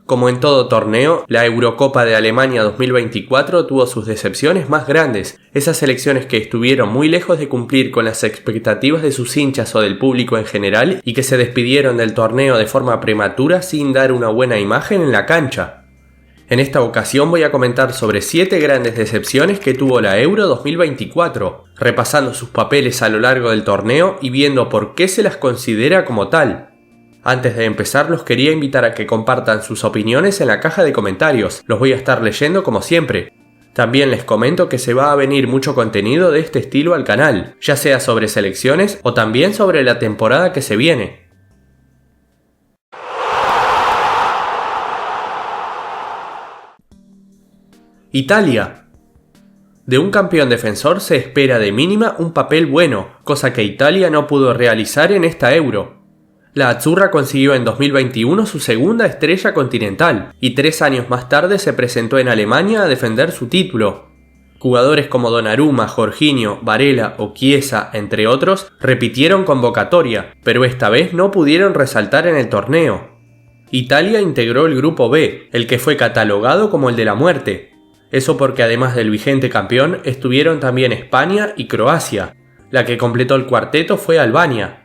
Como en todo torneo, la Eurocopa de Alemania 2024 tuvo sus decepciones más grandes, esas selecciones que estuvieron muy lejos de cumplir con las expectativas de sus hinchas o del público en general y que se despidieron del torneo de forma prematura sin dar una buena imagen en la cancha. En esta ocasión voy a comentar sobre 7 grandes decepciones que tuvo la Euro 2024, repasando sus papeles a lo largo del torneo y viendo por qué se las considera como tal. Antes de empezar, los quería invitar a que compartan sus opiniones en la caja de comentarios, los voy a estar leyendo como siempre. También les comento que se va a venir mucho contenido de este estilo al canal, ya sea sobre selecciones o también sobre la temporada que se viene. Italia. De un campeón defensor se espera de mínima un papel bueno, cosa que Italia no pudo realizar en esta Euro. La Azzurra consiguió en 2021 su segunda estrella continental y 3 años más tarde se presentó en Alemania a defender su título. Jugadores como Donnarumma, Jorginho, Varela o Chiesa, entre otros, repitieron convocatoria, pero esta vez no pudieron resaltar en el torneo. Italia integró el grupo B, el que fue catalogado como el de la muerte. Eso porque además del vigente campeón estuvieron también España y Croacia. La que completó el cuarteto fue Albania.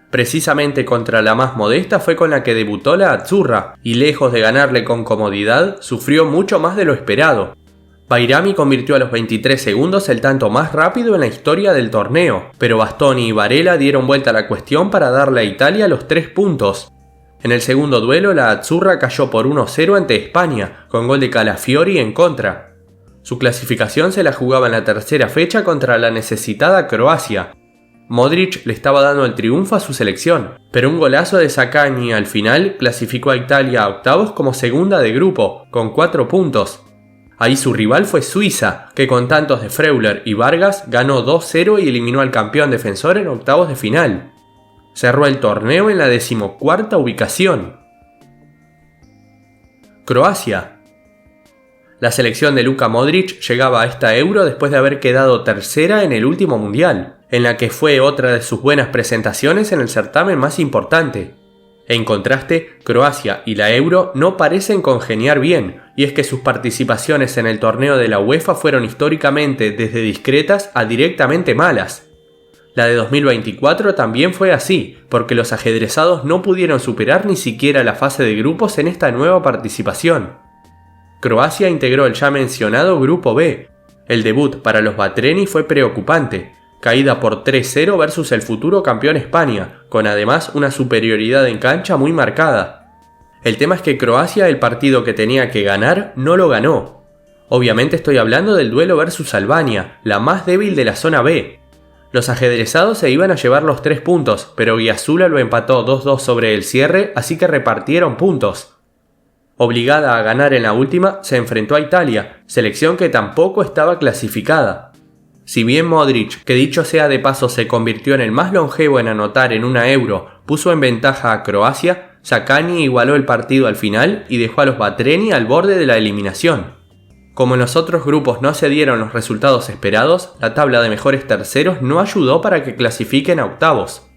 Precisamente contra la más modesta fue con la que debutó la Azzurra, y lejos de ganarle con comodidad, sufrió mucho más de lo esperado. Bayrami convirtió a los 23 segundos el tanto más rápido en la historia del torneo, pero Bastoni y Varela dieron vuelta a la cuestión para darle a Italia los 3 puntos. En el segundo duelo, la Azzurra cayó por 1-0 ante España, con gol de Calafiori en contra. Su clasificación se la jugaba en la tercera fecha contra la necesitada Croacia. Modric le estaba dando el triunfo a su selección, pero un golazo de Zaccagni al final clasificó a Italia a octavos como segunda de grupo, con 4 puntos. Ahí su rival fue Suiza, que con tantos de Freuler y Vargas ganó 2-0 y eliminó al campeón defensor en octavos de final. Cerró el torneo en la 14ª ubicación. Croacia. La selección de Luka Modric llegaba a esta Euro después de haber quedado tercera en el último mundial, en la que fue otra de sus buenas presentaciones en el certamen más importante. En contraste, Croacia y la Euro no parecen congeniar bien, y es que sus participaciones en el torneo de la UEFA fueron históricamente desde discretas a directamente malas. La de 2024 también fue así, porque los ajedrezados no pudieron superar ni siquiera la fase de grupos en esta nueva participación. Croacia integró el ya mencionado Grupo B. El debut para los Batreni fue preocupante, caída por 3-0 versus el futuro campeón España, con además una superioridad en cancha muy marcada. El tema es que Croacia, el partido que tenía que ganar, no lo ganó. Obviamente estoy hablando del duelo versus Albania, la más débil de la zona B. Los ajedrezados se iban a llevar los 3 puntos, pero Guiazula lo empató 2-2 sobre el cierre, así que repartieron puntos. Obligada a ganar en la última, se enfrentó a Italia, selección que tampoco estaba clasificada. Si bien Modric, que dicho sea de paso se convirtió en el más longevo en anotar en una Euro, puso en ventaja a Croacia, Zaccagni igualó el partido al final y dejó a los Batreni al borde de la eliminación. Como en los otros grupos no se dieron los resultados esperados, la tabla de mejores terceros no ayudó para que clasifiquen a octavos.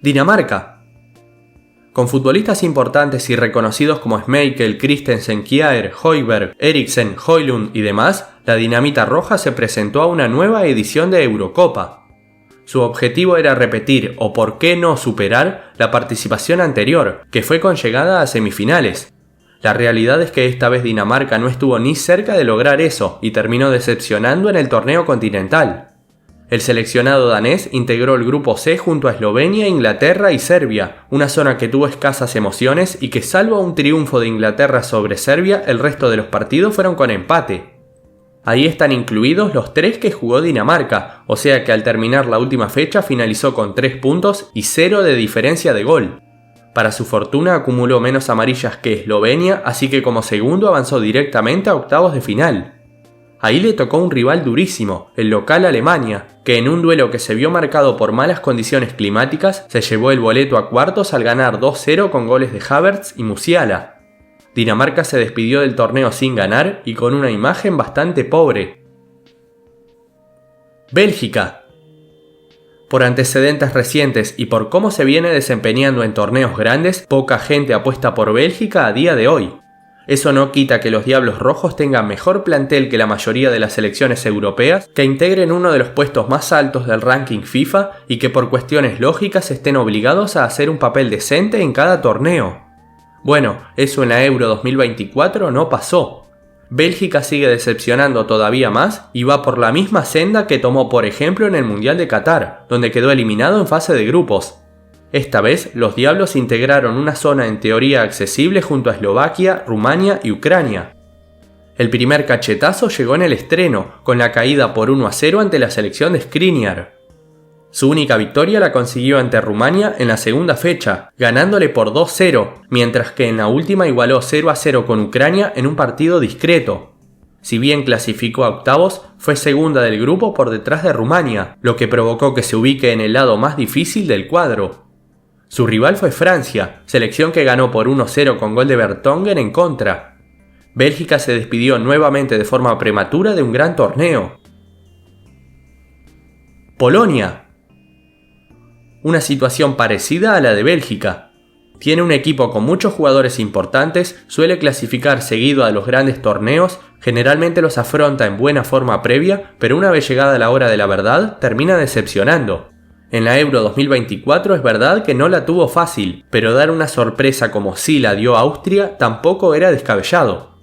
Dinamarca. Con futbolistas importantes y reconocidos como Schmeichel, Christensen, Kjær, Højbjerg, Eriksen, Højlund y demás, la Dinamita Roja se presentó a una nueva edición de Eurocopa. Su objetivo era repetir, o por qué no superar, la participación anterior, que fue con llegada a semifinales. La realidad es que esta vez Dinamarca no estuvo ni cerca de lograr eso y terminó decepcionando en el torneo continental. El seleccionado danés integró el grupo C junto a Eslovenia, Inglaterra y Serbia, una zona que tuvo escasas emociones y que salvo un triunfo de Inglaterra sobre Serbia, el resto de los partidos fueron con empate. Ahí están incluidos los 3 que jugó Dinamarca, o sea que al terminar la última fecha finalizó con 3 puntos y 0 de diferencia de gol. Para su fortuna acumuló menos amarillas que Eslovenia, así que como segundo avanzó directamente a octavos de final. Ahí le tocó un rival durísimo, el local Alemania, que en un duelo que se vio marcado por malas condiciones climáticas, se llevó el boleto a cuartos al ganar 2-0 con goles de Havertz y Musiala. Dinamarca se despidió del torneo sin ganar y con una imagen bastante pobre. Bélgica. Por antecedentes recientes y por cómo se viene desempeñando en torneos grandes, poca gente apuesta por Bélgica a día de hoy. Eso no quita que los Diablos Rojos tengan mejor plantel que la mayoría de las selecciones europeas, que integren uno de los puestos más altos del ranking FIFA y que por cuestiones lógicas estén obligados a hacer un papel decente en cada torneo. Bueno, eso en la Euro 2024 no pasó. Bélgica sigue decepcionando todavía más y va por la misma senda que tomó por ejemplo en el Mundial de Qatar, donde quedó eliminado en fase de grupos. Esta vez, los Diablos integraron una zona en teoría accesible junto a Eslovaquia, Rumania y Ucrania. El primer cachetazo llegó en el estreno, con la caída por 1-0 ante la selección de Skriniar. Su única victoria la consiguió ante Rumania en la segunda fecha, ganándole por 2-0, mientras que en la última igualó 0-0 con Ucrania en un partido discreto. Si bien clasificó a octavos, fue segunda del grupo por detrás de Rumania, lo que provocó que se ubique en el lado más difícil del cuadro. Su rival fue Francia, selección que ganó por 1-0 con gol de Vertonghen en contra. Bélgica se despidió nuevamente de forma prematura de un gran torneo. Polonia. Una situación parecida a la de Bélgica. Tiene un equipo con muchos jugadores importantes, suele clasificar seguido a los grandes torneos, generalmente los afronta en buena forma previa, pero una vez llegada la hora de la verdad, termina decepcionando. En la Euro 2024 es verdad que no la tuvo fácil, pero dar una sorpresa como sí la dio Austria tampoco era descabellado.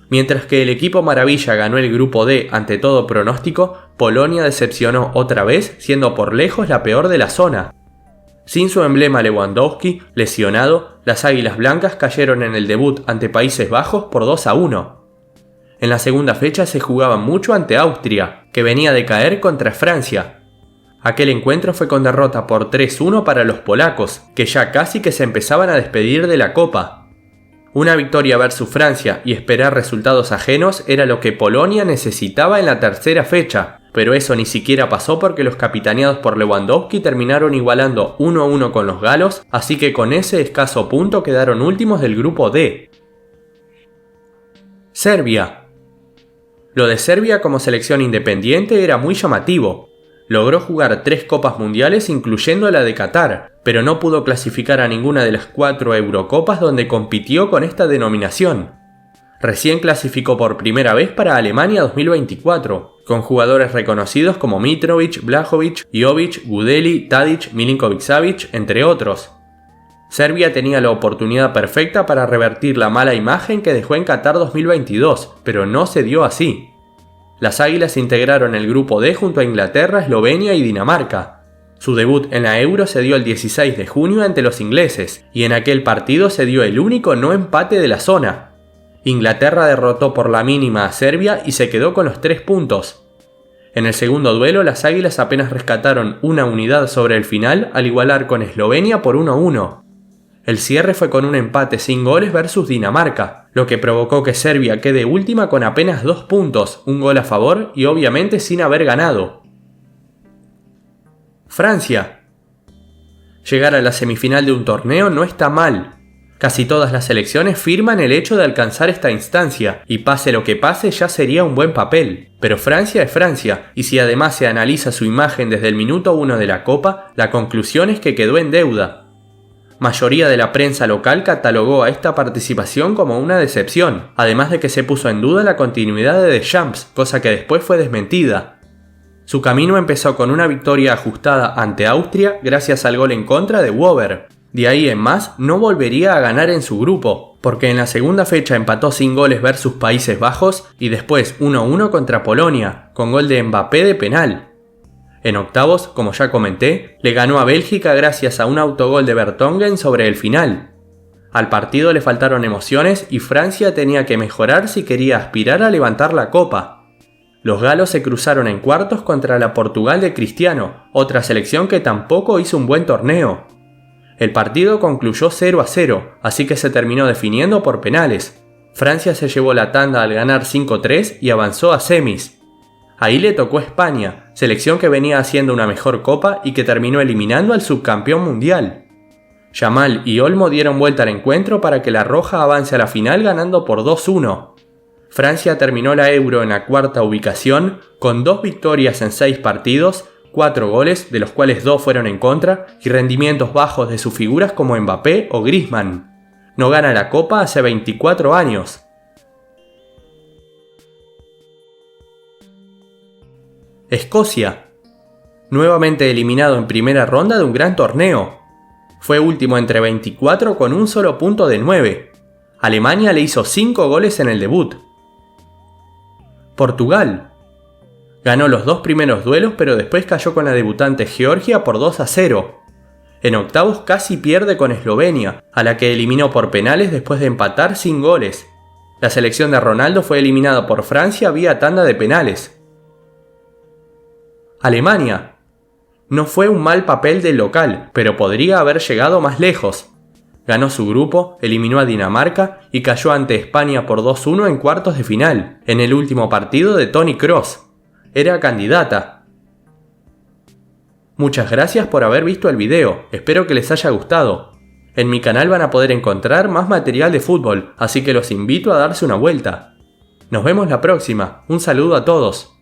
Mientras que el equipo maravilla ganó el grupo D ante todo pronóstico, Polonia decepcionó otra vez, siendo por lejos la peor de la zona. Sin su emblema Lewandowski, lesionado, las Águilas Blancas cayeron en el debut ante Países Bajos por 2-1. En la segunda fecha se jugaba mucho ante Austria, que venía de caer contra Francia. Aquel encuentro fue con derrota por 3-1 para los polacos, que ya casi que se empezaban a despedir de la Copa. Una victoria versus Francia y esperar resultados ajenos era lo que Polonia necesitaba en la tercera fecha, pero eso ni siquiera pasó porque los capitaneados por Lewandowski terminaron igualando 1-1 con los galos, así que con ese escaso punto quedaron últimos del grupo D. Serbia. Lo de Serbia como selección independiente era muy llamativo. Logró jugar 3 copas mundiales incluyendo la de Qatar, pero no pudo clasificar a ninguna de las 4 Eurocopas donde compitió con esta denominación. Recién clasificó por primera vez para Alemania 2024, con jugadores reconocidos como Mitrovic, Vlahovic, Jovic, Gudeli, Tadic, Milinkovic-Savic, entre otros. Serbia tenía la oportunidad perfecta para revertir la mala imagen que dejó en Qatar 2022, pero no se dio así. Las Águilas integraron el grupo D junto a Inglaterra, Eslovenia y Dinamarca. Su debut en la Euro se dio el 16 de junio ante los ingleses, y en aquel partido se dio el único no empate de la zona. Inglaterra derrotó por la mínima a Serbia y se quedó con los 3 puntos. En el segundo duelo, las Águilas apenas rescataron una unidad sobre el final al igualar con Eslovenia por 1-1. El cierre fue con un empate sin goles versus Dinamarca, lo que provocó que Serbia quede última con apenas 2 puntos, un gol a favor y obviamente sin haber ganado. Francia. Llegar a la semifinal de un torneo no está mal. Casi todas las selecciones firman el hecho de alcanzar esta instancia, y pase lo que pase ya sería un buen papel. Pero Francia es Francia, y si además se analiza su imagen desde el minuto 1 de la Copa, la conclusión es que quedó en deuda. Mayoría de la prensa local catalogó a esta participación como una decepción, además de que se puso en duda la continuidad de Deschamps, cosa que después fue desmentida. Su camino empezó con una victoria ajustada ante Austria gracias al gol en contra de Wöber. De ahí en más no volvería a ganar en su grupo, porque en la segunda fecha empató sin goles versus Países Bajos y después 1-1 contra Polonia, con gol de Mbappé de penal. En octavos, como ya comenté, le ganó a Bélgica gracias a un autogol de Vertonghen sobre el final. Al partido le faltaron emociones y Francia tenía que mejorar si quería aspirar a levantar la copa. Los galos se cruzaron en cuartos contra la Portugal de Cristiano, otra selección que tampoco hizo un buen torneo. El partido concluyó 0-0, así que se terminó definiendo por penales. Francia se llevó la tanda al ganar 5-3 y avanzó a semis. Ahí le tocó a España, selección que venía haciendo una mejor copa y que terminó eliminando al subcampeón mundial. Yamal y Olmo dieron vuelta al encuentro para que la Roja avance a la final ganando por 2-1. Francia terminó la Euro en la cuarta ubicación, con 2 victorias en 6 partidos, 4 goles, de los cuales 2 fueron en contra, y rendimientos bajos de sus figuras como Mbappé o Griezmann. No gana la Copa hace 24 años. Escocia. Nuevamente eliminado en primera ronda de un gran torneo. Fue último entre 24 con un solo punto de 9. Alemania le hizo 5 goles en el debut. Portugal. Ganó los 2 primeros duelos, pero después cayó con la debutante Georgia por 2-0. En octavos casi pierde con Eslovenia, a la que eliminó por penales después de empatar sin goles. La selección de Ronaldo fue eliminada por Francia vía tanda de penales. Alemania. No fue un mal papel del local, pero podría haber llegado más lejos. Ganó su grupo, eliminó a Dinamarca y cayó ante España por 2-1 en cuartos de final, en el último partido de Toni Kroos. Era candidata. Muchas gracias por haber visto el video, espero que les haya gustado. En mi canal van a poder encontrar más material de fútbol, así que los invito a darse una vuelta. Nos vemos la próxima, un saludo a todos.